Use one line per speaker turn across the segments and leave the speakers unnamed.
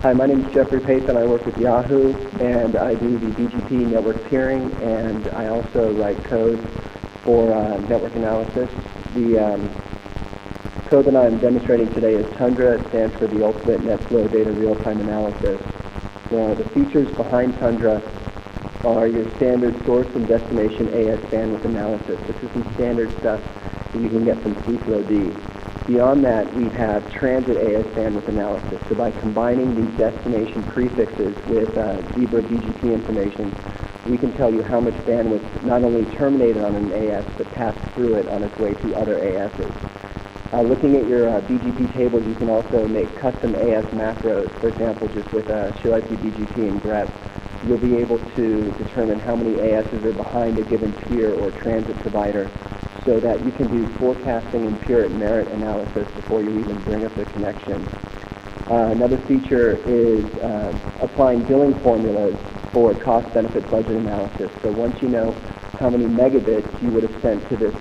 Hi, my name is Jeffrey Papen. I work with Yahoo, and I do the BGP network peering, and I also write code for network analysis. The code that I'm demonstrating today is Tundra. It stands for the Ultimate NetFlow Data Real-Time Analysis. Now, the features behind Tundra are your standard source and destination AS bandwidth analysis. This is some standard stuff that you can get from C-Flow-D. Beyond that, we have transit AS bandwidth analysis. So by combining these destination prefixes with Zebra BGP information, we can tell you how much bandwidth not only terminated on an AS, but passed through it on its way to other ASs. Looking at your BGP tables, you can also make custom AS macros. For example, just with show IP BGP and grep, you'll be able to determine how many ASs are behind a given peer or transit provider, so that you can do forecasting and peer merit analysis before you even bring up the connection. Another feature is applying billing formulas for cost-benefit budget analysis. So once you know how many megabits you would have sent to this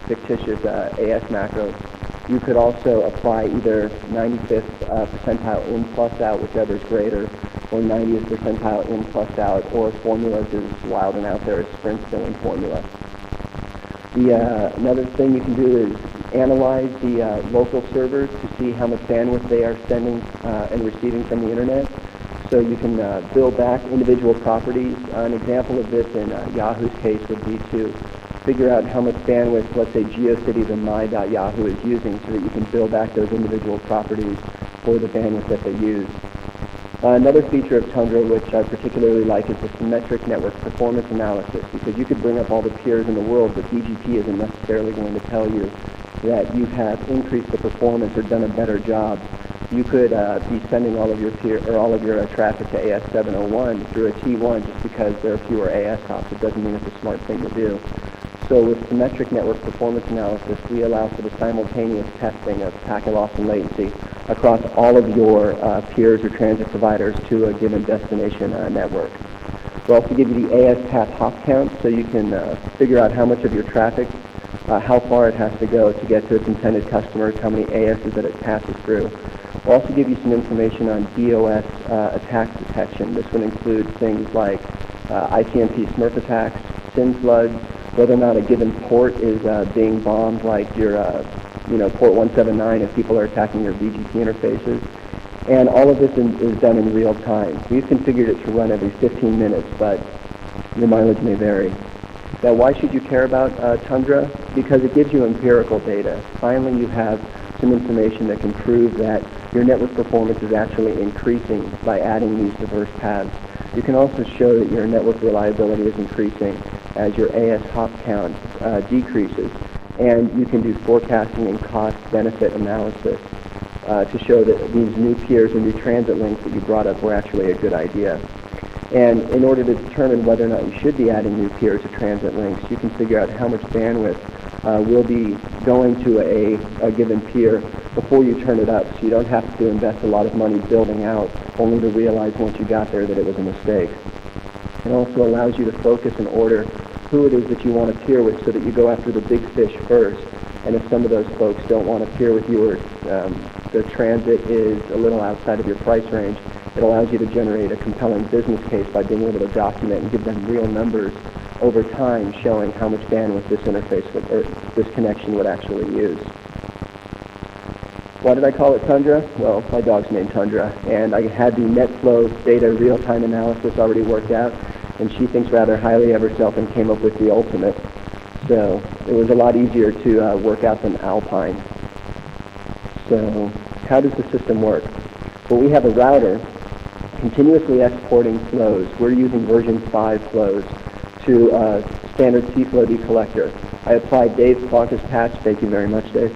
fictitious AS macro, you could also apply either 95th percentile in plus out, whichever is greater, or 90th percentile in plus out, or formulas as wild and out there as Sprint's billing formula. Another thing you can do is analyze the local servers to see how much bandwidth they are sending and receiving from the internet. So you can build back individual properties. An example of this in Yahoo's case would be to figure out how much bandwidth, let's say GeoCities and my.yahoo is using, so that you can build back those individual properties for the bandwidth that they use. Another feature of Tundra, which I particularly like, is the symmetric network performance analysis, because you could bring up all the peers in the world, but BGP isn't necessarily going to tell you that you have increased the performance or done a better job. You could be sending all of your traffic to AS701 through a T1 just because there are fewer AS hops. It doesn't mean it's a smart thing to do. So with symmetric network performance analysis, we allow for the simultaneous testing of packet loss and latency across all of your peers or transit providers to a given destination network. We'll also give you the AS path hop count, so you can figure out how much of your traffic, how far it has to go to get to its intended customers, how many ASs that it passes through. We'll also give you some information on DOS attack detection. This would include things like ICMP Smurf attacks, SYN floods, whether or not a given port is being bombed, like your port 179 if people are attacking your BGP interfaces. And all of this is done in real time. We've configured it to run every 15 minutes, but the mileage may vary. Now, why should you care about Tundra? Because it gives you empirical data. Finally, you have some information that can prove that your network performance is actually increasing by adding these diverse paths. You can also show that your network reliability is increasing as your AS hop count decreases. And you can do forecasting and cost-benefit analysis to show that these new peers or new transit links that you brought up were actually a good idea. And in order to determine whether or not you should be adding new peers or transit links, you can figure out how much bandwidth will be going to a given peer before you turn it up, so you don't have to invest a lot of money building out, only to realize once you got there that it was a mistake. It also allows you to focus and order who it is that you want to peer with, so that you go after the big fish first. And if some of those folks don't want to peer with you, or the transit is a little outside of your price range, it allows you to generate a compelling business case by being able to document and give them real numbers over time showing how much bandwidth this interface or this connection would actually use. Why did I call it Tundra? Well, my dog's named Tundra, and I had the NetFlow data real-time analysis already worked out, and she thinks rather highly of herself and came up with the ultimate. So it was a lot easier to work out than Alpine. So how does the system work? Well, we have a router continuously exporting flows. We're using version 5 flows to standard C-Flow-D collector. I applied Dave Plonka's patch, thank you very much, Dave,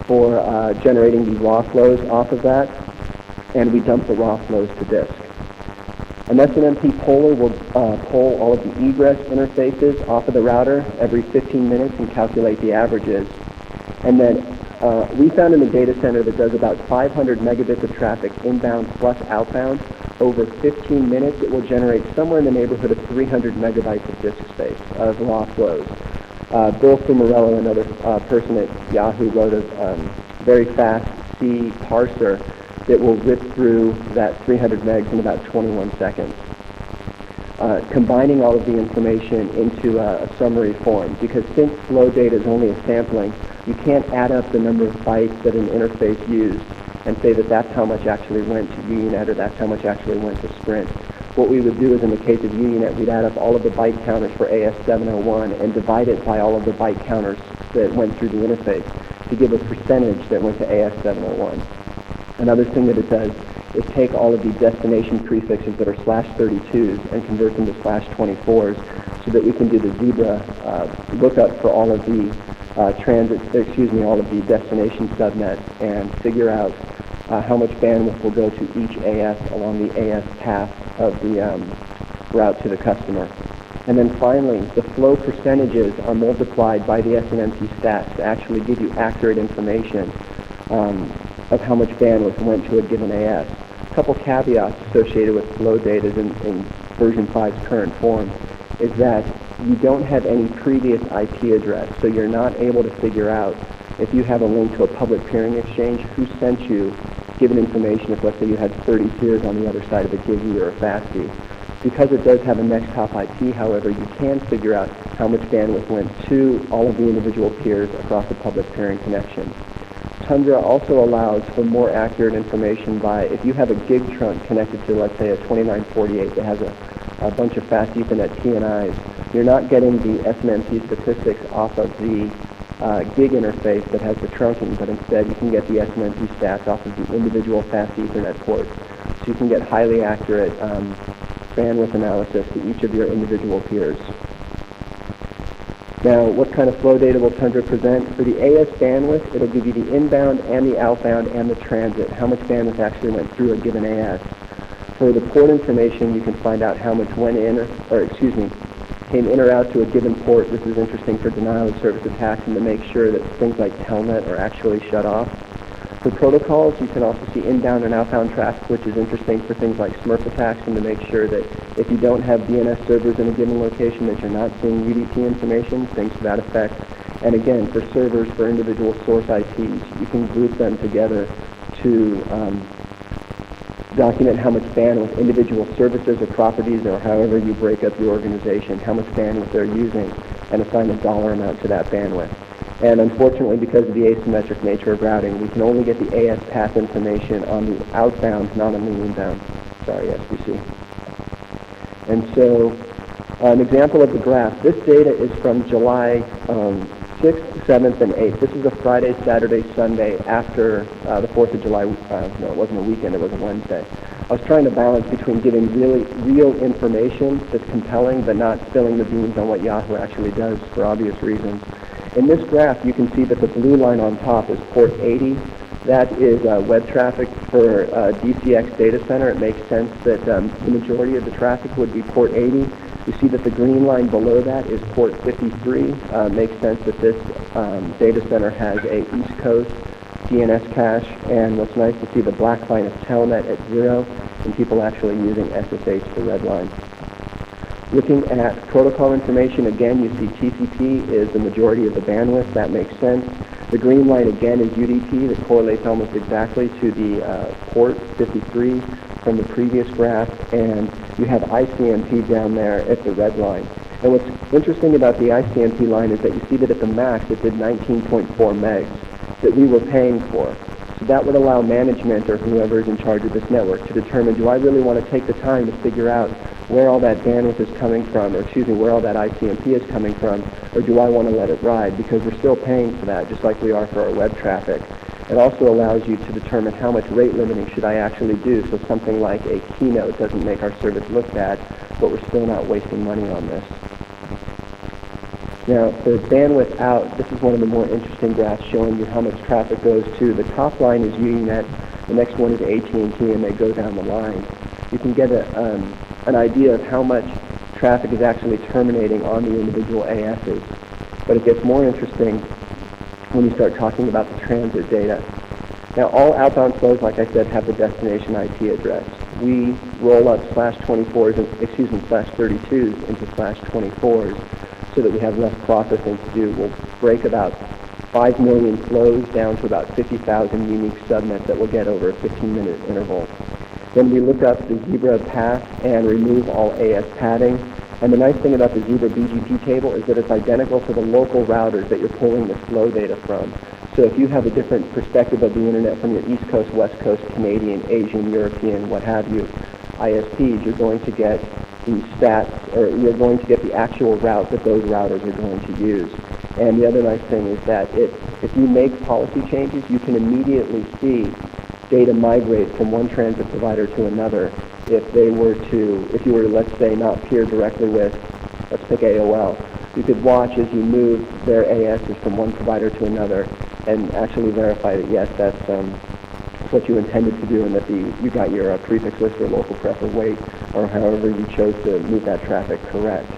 for generating the raw flows off of that, and we dump the raw flows to disk. An SNMP poller will poll all of the egress interfaces off of the router every 15 minutes and calculate the averages. And then we found in the data center that does about 500 megabits of traffic inbound plus outbound. Over 15 minutes, it will generate somewhere in the neighborhood of 300 megabytes of disk space of raw flows. Bill Fumarello, another person at Yahoo, wrote a very fast C parser that will rip through that 300 megs in about 21 seconds. Combining all of the information into a summary form, because since flow data is only a sampling, you can't add up the number of bytes that an interface used and say that that's how much actually went to UNINET or that's how much actually went to Sprint. What we would do is, in the case of UNINET, we'd add up all of the byte counters for AS701 and divide it by all of the byte counters that went through the interface to give a percentage that went to AS701. Another thing that it does is take all of the destination prefixes that are /32s and convert them to /24s so that we can do the zebra lookup for all of the all of the destination subnets and figure out how much bandwidth will go to each AS along the AS path of the route to the customer. And then finally, the flow percentages are multiplied by the SNMP stats to actually give you accurate information of how much bandwidth went to a given AS. A couple caveats associated with flow data in version 5's current form is that you don't have any previous IP address, so you're not able to figure out if you have a link to a public peering exchange, who sent you given information if, let's say, you had 30 peers on the other side of a GIGE or a FASTI. Because it does have a next hop IP, however, you can figure out how much bandwidth went to all of the individual peers across the public peering connection. Tundra also allows for more accurate information by, if you have a gig trunk connected to, let's say, a 2948 that has a bunch of fast Ethernet TNIs, you're not getting the SNMP statistics off of the gig interface that has the trunking, but instead you can get the SNMP stats off of the individual fast Ethernet ports. So you can get highly accurate bandwidth analysis to each of your individual peers. Now, what kind of flow data will Tundra present? For the AS bandwidth, it'll give you the inbound and the outbound and the transit, how much bandwidth actually went through a given AS. For the port information, you can find out how much went in, came in or out to a given port. This is interesting for denial of service attacks and to make sure that things like telnet are actually shut off. For protocols, you can also see inbound and outbound traffic, which is interesting for things like Smurf attacks and to make sure that if you don't have DNS servers in a given location that you're not seeing UDP information, things to that effect. And again, for servers for individual source IPs, you can group them together to document how much bandwidth individual services or properties or however you break up your organization, how much bandwidth they're using, and assign a dollar amount to that bandwidth. And unfortunately, because of the asymmetric nature of routing, we can only get the AS path information on the outbound, not on the inbound. Sorry, SBC. And so, an example of the graph. This data is from July 6th, 7th, and 8th. This is a Friday, Saturday, Sunday after the 4th of July. No, it wasn't a weekend. It was a Wednesday. I was trying to balance between giving really real information that's compelling, but not spilling the beans on what Yahoo actually does for obvious reasons. In this graph, you can see that the blue line on top is port 80. That is web traffic for DCX data center. It makes sense that the majority of the traffic would be port 80. You see that the green line below that is port 53. Makes sense that this data center has a East Coast DNS cache. And what's nice to see, the black line is telnet at 0, and people actually using SSH, the red line. Looking at protocol information, again, you see TCP is the majority of the bandwidth. That makes sense. The green line, again, is UDP. That correlates almost exactly to the port 53 from the previous graph. And you have ICMP down there at the red line. And what's interesting about the ICMP line is that you see that at the max it did 19.4 megs that we were paying for. So that would allow management or whoever is in charge of this network to determine, do I really want to take the time to figure out where all that bandwidth is coming from, or where all that ICMP is coming from, or do I want to let it ride? Because we're still paying for that, just like we are for our web traffic. It also allows you to determine how much rate limiting should I actually do, so something like a keynote doesn't make our service look bad, but we're still not wasting money on this. Now, for bandwidth out, this is one of the more interesting graphs showing you how much traffic goes to. The top line is UNINET, the next one is AT&T, and they go down the line. You can get an idea of how much traffic is actually terminating on the individual ASs. But it gets more interesting when you start talking about the transit data. Now, all outbound flows, like I said, have the destination IP address. We roll up /32s into /24s so that we have less processing to do. We'll break about 5 million flows down to about 50,000 unique subnets that we'll get over a 15-minute interval. Then we look up the Zebra path and remove all AS padding. And the nice thing about the Zebra BGP table is that it's identical to the local routers that you're pulling the flow data from. So if you have a different perspective of the internet from your East Coast, West Coast, Canadian, Asian, European, what have you, ISPs, you're going to get the stats, or you're going to get the actual route that those routers are going to use. And the other nice thing is that if you make policy changes, you can immediately see data migrate from one transit provider to another. If you were to, let's say, not peer directly with, let's pick AOL, you could watch as you move their ASs from one provider to another and actually verify that, yes, that's what you intended to do and that you got your prefix list or local pref or wait or however you chose to move that traffic correct.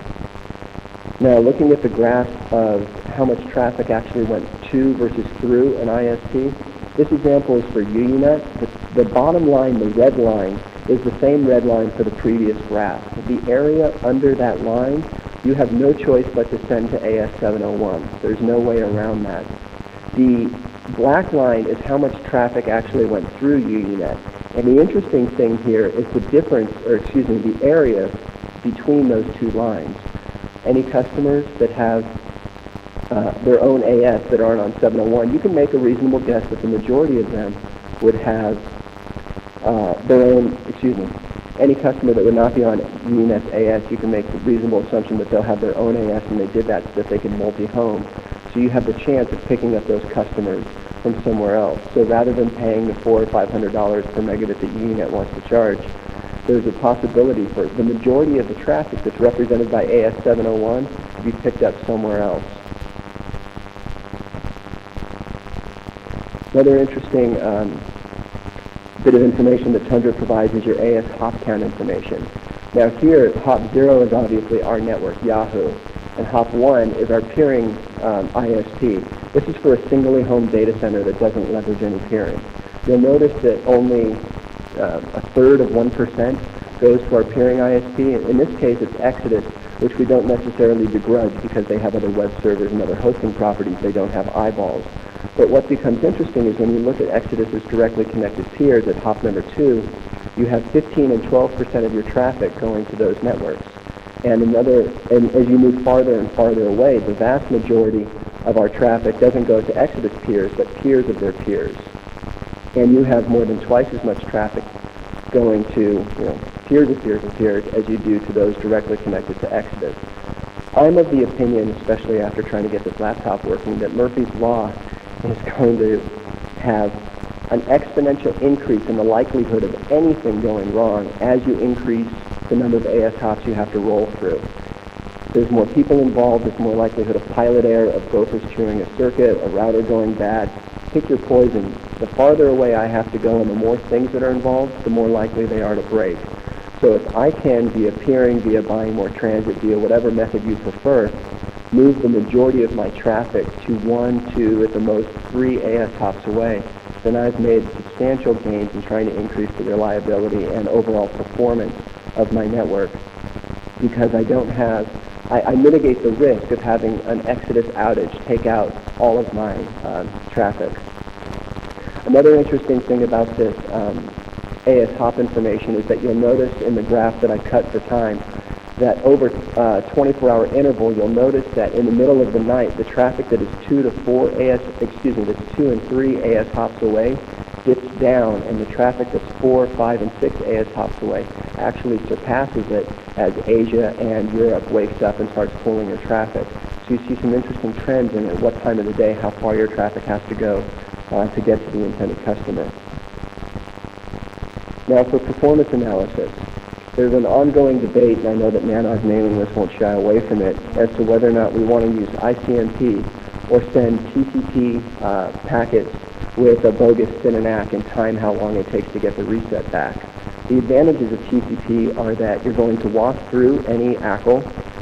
Now, looking at the graph of how much traffic actually went to versus through an ISP, this example is for UUNet. The bottom line, the red line, is the same red line for the previous graph. The area under that line, you have no choice but to send to AS701. There's no way around that. The black line is how much traffic actually went through UUNet. And the interesting thing here is the area between those two lines. Any customers that have their own AS that aren't on 701, you can make a reasonable guess that the majority of them would have any customer that would not be on UUNet's AS, you can make a reasonable assumption that they'll have their own AS, and they did that so that they can multi-home. So you have the chance of picking up those customers from somewhere else. So rather than paying the $400 or $500 per megabit that UUNet wants to charge, there's a possibility for the majority of the traffic that's represented by AS701 to be picked up somewhere else. Another interesting bit of information that Tundra provides is your AS hop count information. Now here, hop 0 is obviously our network, Yahoo, and hop 1 is our peering ISP. This is for a singly home data center that doesn't leverage any peering. You'll notice that only a third of 1% goes to our peering ISP. In this case, it's Exodus, which we don't necessarily begrudge because they have other web servers and other hosting properties. They don't have eyeballs. But what becomes interesting is when you look at Exodus's directly connected peers at hop number 2, you have 15 and 12% of your traffic going to those networks. And as you move farther and farther away, the vast majority of our traffic doesn't go to Exodus peers, but peers of their peers. And you have more than twice as much traffic going to peers of peers of peers as you do to those directly connected to Exodus. I'm of the opinion, especially after trying to get this laptop working, that Murphy's Law is going to have an exponential increase in the likelihood of anything going wrong as you increase the number of AS hops you have to roll through. There's more people involved, there's more likelihood of pilot error, of gophers chewing a circuit, a router going bad. Pick your poison. The farther away I have to go and the more things that are involved, the more likely they are to break. So if I can, via peering, via buying more transit, via whatever method you prefer, move the majority of my traffic to 1, 2, at the most 3 AS hops away, then I've made substantial gains in trying to increase the reliability and overall performance of my network because I mitigate the risk of having an Exodus outage take out all of my traffic. Another interesting thing about this AS hop information is that you'll notice in the graph that I cut for time that over a 24-hour interval, you'll notice that in the middle of the night, the traffic that is 2 and 3 AS hops away dips down, and the traffic that's 4, 5, and 6 AS hops away actually surpasses it as Asia and Europe wakes up and starts pulling your traffic. So you see some interesting trends in at what time of the day, how far your traffic has to go to get to the intended customer. Now for performance analysis. There's an ongoing debate, and I know that Nanog's mailing list won't shy away from it, as to whether or not we want to use ICMP or send TCP packets with a bogus SYN and ACK and time how long it takes to get the reset back. The advantages of TCP are that you're going to walk through any Cisco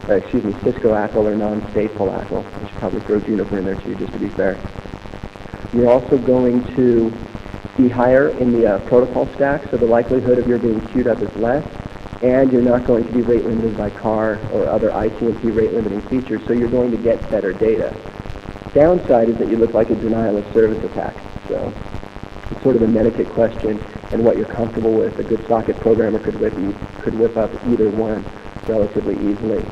ACL or non-stateful ACL. I should probably throw Juniper in there too, just to be fair. You're also going to be higher in the protocol stack, so the likelihood of your being queued up is less, and you're not going to be rate limited by CAR or other ICMP rate limiting features, so you're going to get better data. Downside is that you look like a denial of service attack. So it's sort of a etiquette question and what you're comfortable with. A good socket programmer could whip up either one relatively easily.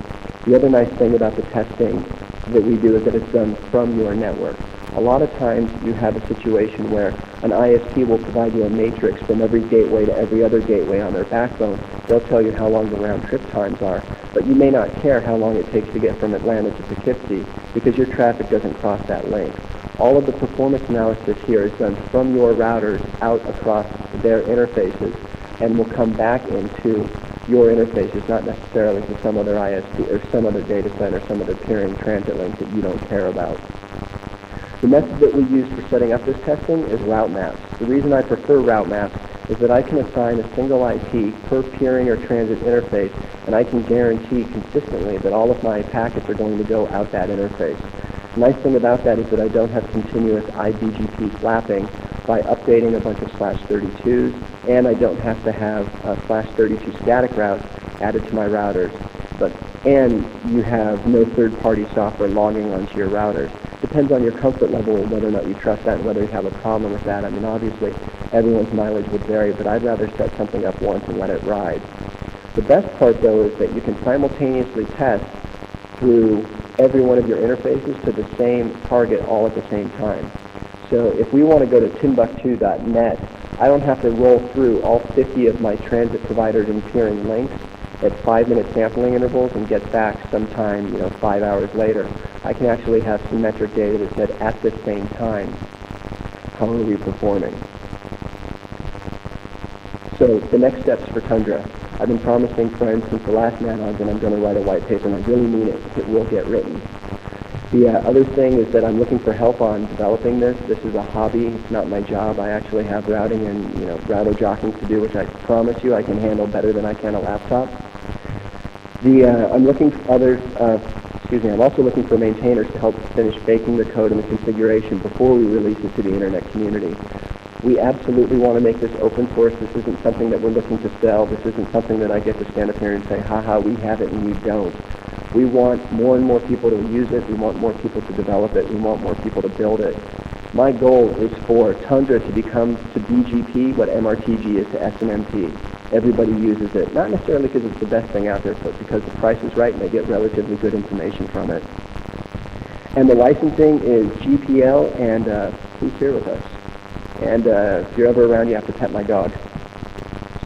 The other nice thing about the testing that we do is that it's done from your network. A lot of times you have a situation where an ISP will provide you a matrix from every gateway to every other gateway on their backbone. They'll tell you how long the round trip times are, but you may not care how long it takes to get from Atlanta to Poughkeepsie because your traffic doesn't cross that link. All of the performance analysis here is done from your routers out across their interfaces and will come back into your interfaces, not necessarily to some other ISP or some other data center, some other peering transit link that you don't care about. The method that we use for setting up this testing is route maps. The reason I prefer route maps is that I can assign a single IP per peering or transit interface, and I can guarantee consistently that all of my packets are going to go out that interface. The nice thing about that is that I don't have continuous IBGP flapping by updating a bunch of /32s, and I don't have to have /32 static routes added to my routers. And you have no third-party software logging onto your routers. Depends on your comfort level and whether or not you trust that and whether you have a problem with that. I mean, obviously, everyone's mileage would vary, but I'd rather set something up once and let it ride. The best part, though, is that you can simultaneously test through every one of your interfaces to the same target all at the same time. So if we want to go to Timbuktu.net, I don't have to roll through all 50 of my transit providers and peering links at 5-minute sampling intervals and get back sometime, 5 hours later. I can actually have symmetric data that said at the same time, how are we performing? So the next steps for Tundra. I've been promising friends since the last NANOGs, and I'm going to write a white paper, and I really mean it. It will get written. The other thing is that I'm looking for help on developing this. This is a hobby. It's not my job. I actually have routing and router jocking to do, which I promise you I can handle better than I can a laptop. I'm looking for others. I'm also looking for maintainers to help finish baking the code and the configuration before we release it to the internet community. We absolutely want to make this open source. This isn't something that we're looking to sell. This isn't something that I get to stand up here and say, haha, we have it and you don't. We want more and more people to use it. We want more people to develop it. We want more people to build it. My goal is for Tundra to become to BGP what MRTG is to SNMP. Everybody uses it, not necessarily because it's the best thing out there, but because the price is right and they get relatively good information from it. And the licensing is GPL, and who's here with us? And if you're ever around, you have to pet my dog.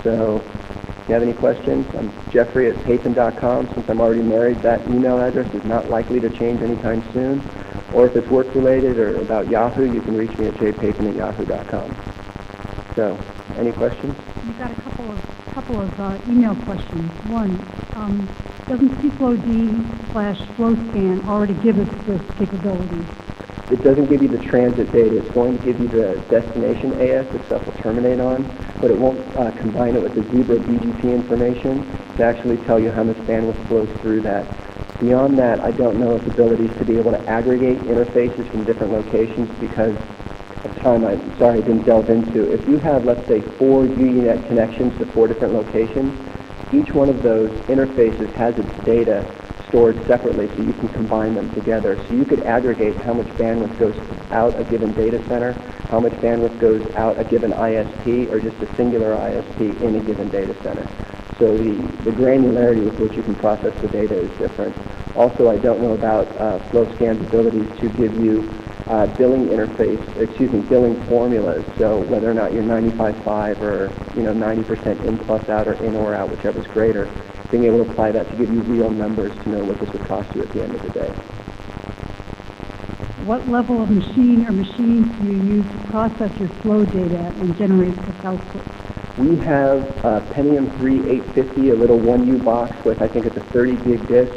So if you have any questions, I'm Jeffrey at Papen.com. Since I'm already married, that email address is not likely to change anytime soon. Or if it's work-related or about Yahoo, you can reach me at jpapen@yahoo.com. So, any questions?
You've got a couple of email questions. One, doesn't CFlowD/FlowScan already give us this capability?
It doesn't give you the transit data. It's going to give you the destination AS that stuff will terminate on, but it won't combine it with the Zebra BGP information to actually tell you how much bandwidth flows through that. Beyond that, I don't know its abilities to be able to aggregate interfaces from different locations because of time. I'm sorry I didn't delve into. If you have, let's say, 4 UUNet connections to 4 different locations, each one of those interfaces has its data stored separately so you can combine them together. So you could aggregate how much bandwidth goes out a given data center, how much bandwidth goes out a given ISP, or just a singular ISP in a given data center. So the granularity with which you can process the data is different. Also, I don't know about FlowScan's abilities to give you billing formulas. So whether or not you're 95.5 or 90% in plus out or in or out, whichever's greater, being able to apply that to give you real numbers to know what this would cost you at the end of the day.
What level of machine or machines do you use to process your flow data and generate this output?
We have Pentium 3 850, a little 1U box with, I think it's a 30 gig disk.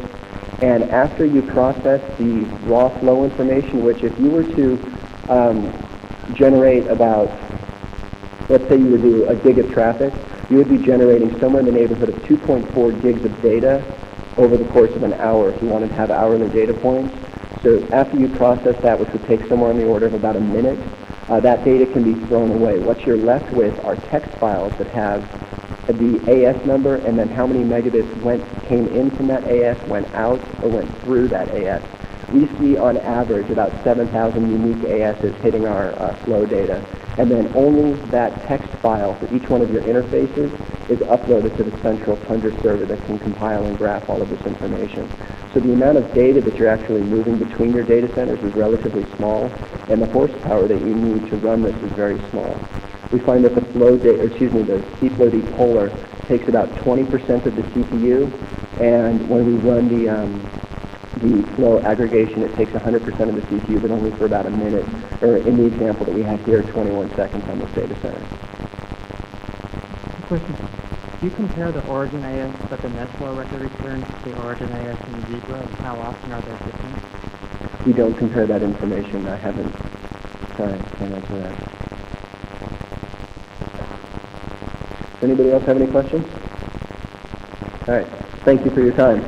And after you process the raw flow information, which if you were to generate about, let's say you would do a gig of traffic, you would be generating somewhere in the neighborhood of 2.4 gigs of data over the course of an hour if you wanted to have hourly data points. So after you process that, which would take somewhere in the order of about a minute, that data can be thrown away. What you're left with are text files that have the AS number and then how many megabits came in from that AS, went out, or went through that AS. we see on average about 7,000 unique ASs hitting our flow data. And then only that text file for each one of your interfaces is uploaded to the central Tundra server that can compile and graph all of this information. So the amount of data that you're actually moving between your data centers is relatively small, and the horsepower that you need to run this is very small. We find that the CFlowD polar takes about 20% of the CPU, and when we run the flow aggregation, it takes 100% of the CPU, but only for about a minute, or in the example that we have here, 21 seconds on this data center.
Question. Do you compare the origin AS that the NetFlow record returns to the origin AS in Zebra, and how often are they different?
We don't compare that information. I haven't. Sorry, can't answer that. Does anybody else have any questions? All right. Thank you for your time.